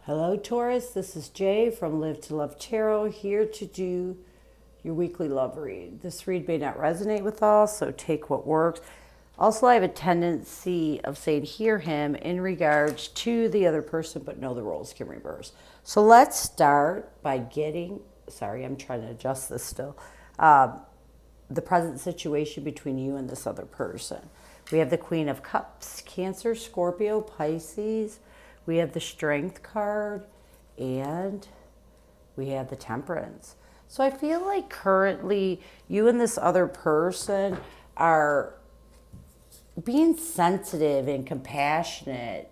Hello, Taurus. This is Jay from Live to Love Tarot, here to do your weekly love read. This read may not resonate with all, so take what works. Also, I have a tendency of saying hear him in regards to the other person, but know the roles can reverse. So let's start by sorry, I'm trying to adjust this still, the present situation between you and this other person. We have the Queen of Cups, Cancer, Scorpio, Pisces. We have the Strength card, and we have the Temperance. So I feel like currently you and this other person are being sensitive and compassionate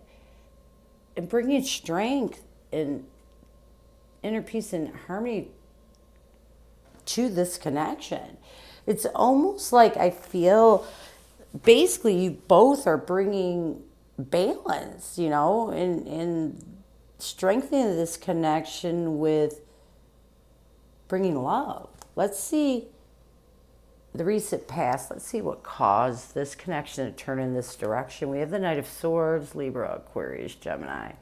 and bringing strength and inner peace and harmony to this connection. It's almost like I feel basically you both are bringing balance, and strengthening this connection with bringing love. Let's see the recent past. Let's see what caused this connection to turn in this direction. We have the Knight of Swords, Libra, Aquarius, Gemini,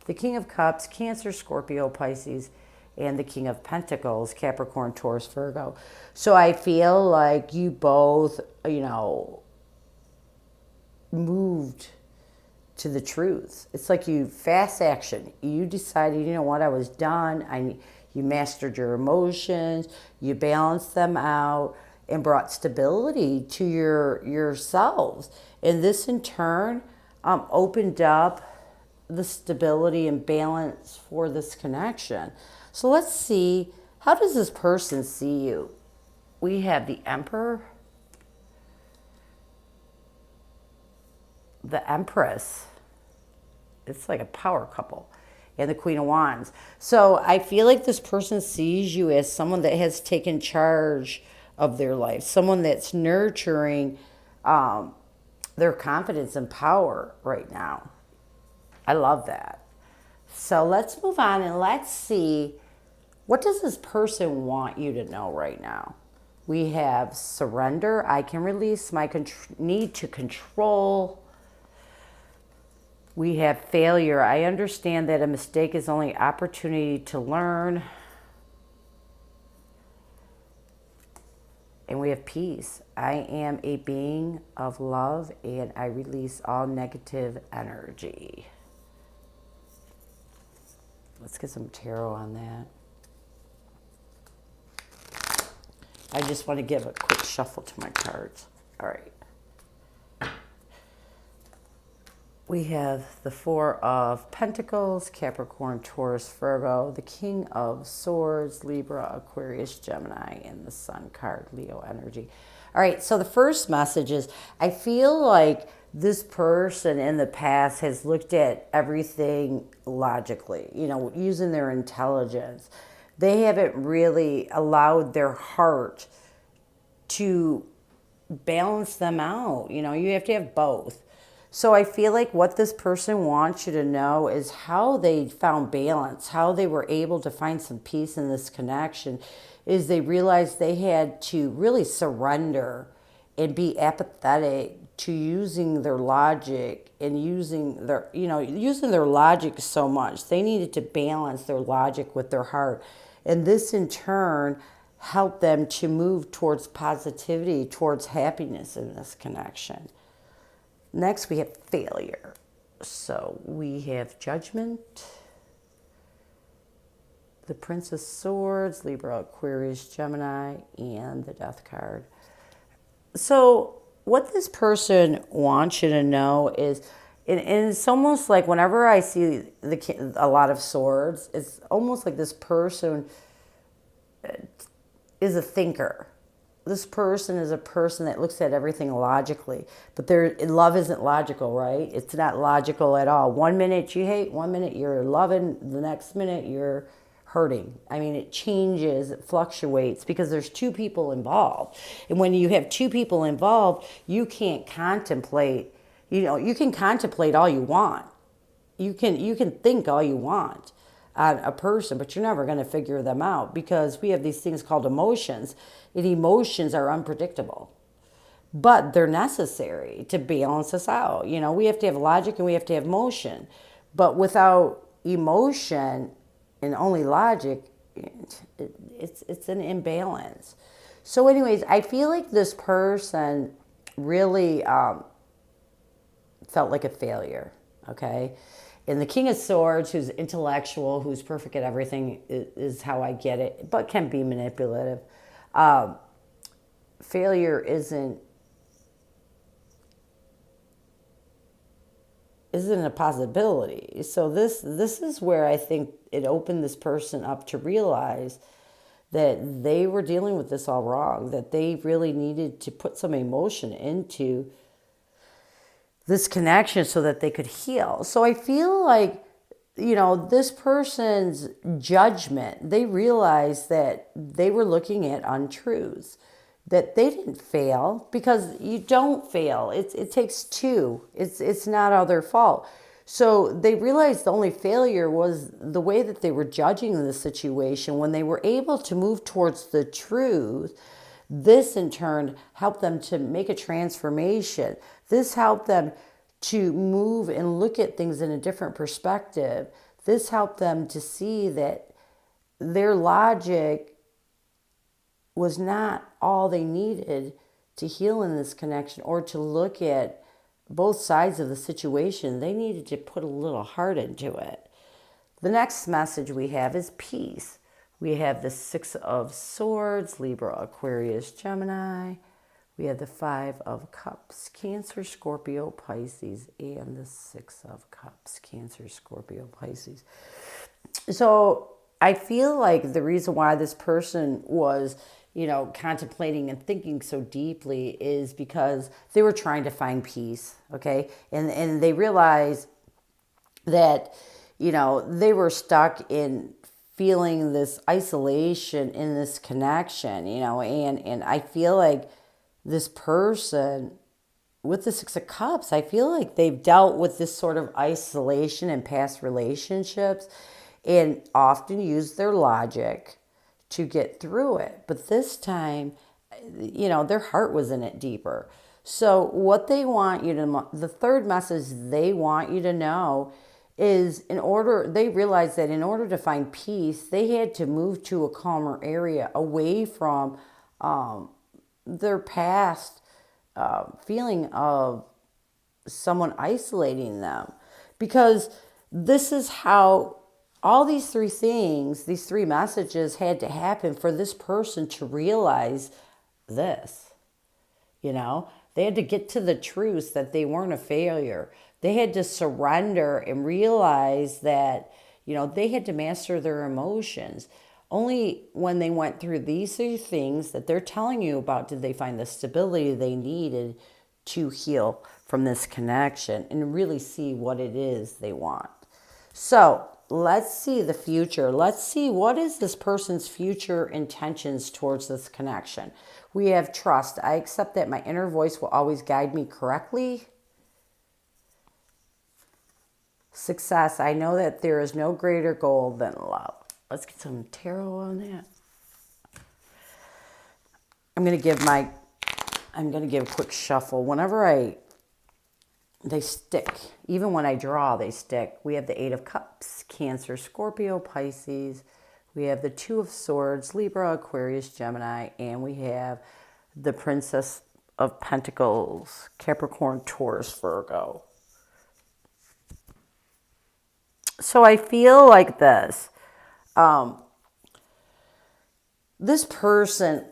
the King of Cups, Cancer, Scorpio, Pisces, and the King of Pentacles, Capricorn, Taurus, Virgo. So I feel like you both, moved to the truth. It's like you fast action. You decided, I was done. You mastered your emotions, you balanced them out, and brought stability to yourselves. And this in turn opened up the stability and balance for this connection. So let's see, how does this person see you? We have the Emperor, the Empress. It's like a power couple, and the Queen of Wands. So I feel like this person sees you as someone that has taken charge of their life, someone that's nurturing their confidence and power right now. I love that. So let's move on and let's see, what does this person want you to know right now? We have surrender. I can release my need to control. We have failure. I understand that a mistake is only opportunity to learn. And we have peace. I am a being of love and I release all negative energy. Let's get some tarot on that. I just want to give a quick shuffle to my cards. All right. We have the Four of Pentacles, Capricorn, Taurus, Virgo, the King of Swords, Libra, Aquarius, Gemini, and the Sun card, Leo energy. All right, so the first message is, I feel like this person in the past has looked at everything logically, using their intelligence. They haven't really allowed their heart to balance them out. You have to have both. So I feel like what this person wants you to know is how they found balance, how they were able to find some peace in this connection, is they realized they had to really surrender and be apathetic to using their logic and using their logic so much. They needed to balance their logic with their heart. And this in turn helped them to move towards positivity, towards happiness in this connection. Next, we have failure. So we have Judgment, the Prince of Swords, Libra, Aquarius, Gemini, and the Death card. So what this person wants you to know is, and it's almost like whenever I see a lot of swords, it's almost like this person is a thinker. This person is a person that looks at everything logically, but love isn't logical, right? It's not logical at all. 1 minute you hate, 1 minute you're loving, the next minute you're hurting. I mean, it changes, it fluctuates because there's two people involved. And when you have two people involved, you can't contemplate, you can contemplate all you want. You can think all you want on a person, but you're never going to figure them out because we have these things called emotions, and emotions are unpredictable, but they're necessary to balance us out. We have to have logic and we have to have motion, but without emotion and only logic, it's an imbalance. So anyways, I feel like this person really felt like a failure, okay? And the King of Swords, who's intellectual, who's perfect at everything, is how I get it, but can be manipulative. Failure isn't a possibility. So this is where I think it opened this person up to realize that they were dealing with this all wrong, that they really needed to put some emotion into this connection so that they could heal. So I feel like, this person's judgment, they realized that they were looking at untruths, that they didn't fail, because you don't fail. It takes two. It's not all their fault. So they realized the only failure was the way that they were judging the situation. When they were able to move towards the truth, this in turn helped them to make a transformation. This helped them to move and look at things in a different perspective. This helped them to see that their logic was not all they needed to heal in this connection, or to look at both sides of the situation. They needed to put a little heart into it. The next message we have is peace. We have the Six of Swords, Libra, Aquarius, Gemini. We have the Five of Cups, Cancer, Scorpio, Pisces, and the Six of Cups, Cancer, Scorpio, Pisces. So I feel like the reason why this person was, contemplating and thinking so deeply is because they were trying to find peace, okay? And they realized that, they were stuck in feeling this isolation in this connection, and I feel like this person with the Six of Cups, I feel like they've dealt with this sort of isolation in past relationships and often used their logic to get through it. But this time, their heart was in it deeper. So what they want you to, the third message they want you to know is, they realized that in order to find peace, they had to move to a calmer area, away from their past feeling of someone isolating them. Because this is how all these three things, these three messages had to happen for this person to realize this. They had to get to the truth that they weren't a failure. They had to surrender and realize that, they had to master their emotions. Only when they went through these three things that they're telling you about did they find the stability they needed to heal from this connection and really see what it is they want. So let's see the future. Let's see, what is this person's future intentions towards this connection. We have trust. I accept that my inner voice will always guide me correctly. Success. I know that there is no greater goal than love. Let's get some tarot on that. I'm going to give a quick shuffle. Whenever they stick. Even when I draw, they stick. We have the Eight of Cups, Cancer, Scorpio, Pisces. We have the Two of Swords, Libra, Aquarius, Gemini. And we have the Princess of Pentacles, Capricorn, Taurus, Virgo. So I feel like this. This person,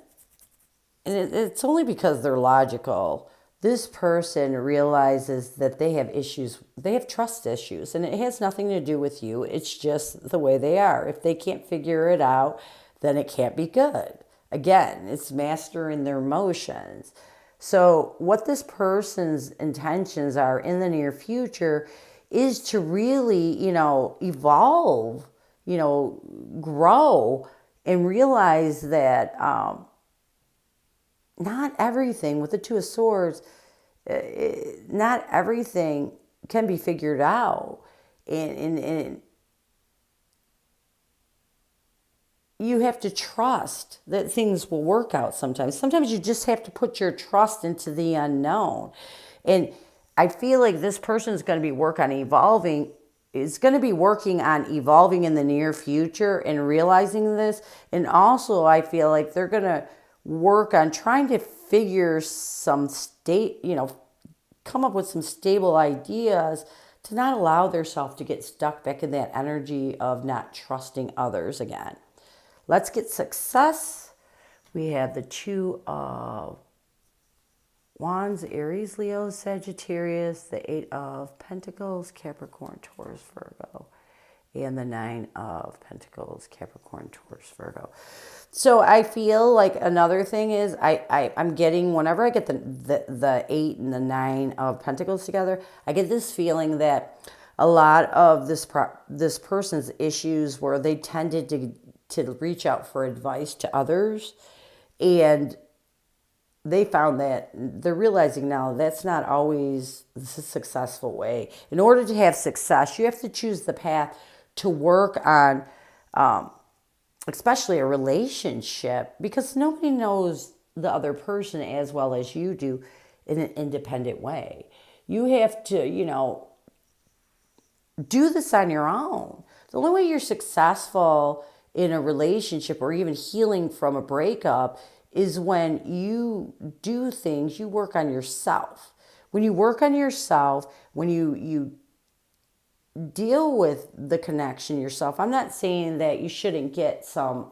and it's only because they're logical, this person realizes that they have issues, they have trust issues, and it has nothing to do with you. It's just the way they are. If they can't figure it out, then it can't be good. Again, it's mastering their emotions. So what this person's intentions are in the near future is to really, evolve, grow, and realize that not everything, with the Two of Swords, not everything can be figured out. And you have to trust that things will work out sometimes. Sometimes you just have to put your trust into the unknown. And I feel like this person is going to be work on evolving is going to be working on evolving in the near future and realizing this. And also, I feel like they're going to work on trying to figure some come up with some stable ideas to not allow themselves to get stuck back in that energy of not trusting others again. Let's get success. We have the Two of Wands, Aries, Leo, Sagittarius, the Eight of Pentacles, Capricorn, Taurus, Virgo, and the Nine of Pentacles, Capricorn, Taurus, Virgo. So I feel like another thing is I'm getting, whenever I get the 8 and the 9 of Pentacles together, I get this feeling that a lot of this person's issues where they tended to reach out for advice to others, and they found that they're realizing now that's not always the successful way. In order to have success, you have to choose the path to work on, especially a relationship, because nobody knows the other person as well as you do in an independent way. You have to, do this on your own. The only way you're successful in a relationship or even healing from a breakup is when you do things, you work on yourself. When you work on yourself, when you deal with the connection yourself. I'm not saying that you shouldn't get some,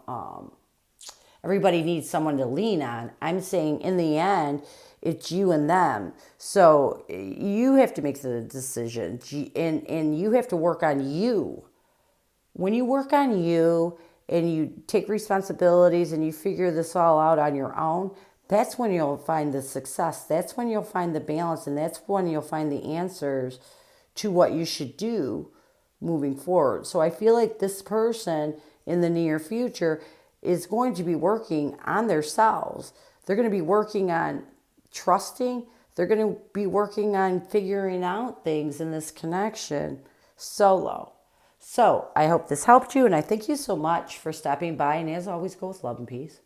everybody needs someone to lean on. I'm saying in the end, it's you and them. So you have to make the decision, and you have to work on you. When you work on you and you take responsibilities and you figure this all out on your own, that's when you'll find the success. That's when you'll find the balance, and that's when you'll find the answers to what you should do moving forward. So I feel like this person in the near future is going to be working on themselves. They're going to be working on trusting. They're going to be working on figuring out things in this connection solo. So I hope this helped you, and I thank you so much for stopping by. And as always, go with love and peace.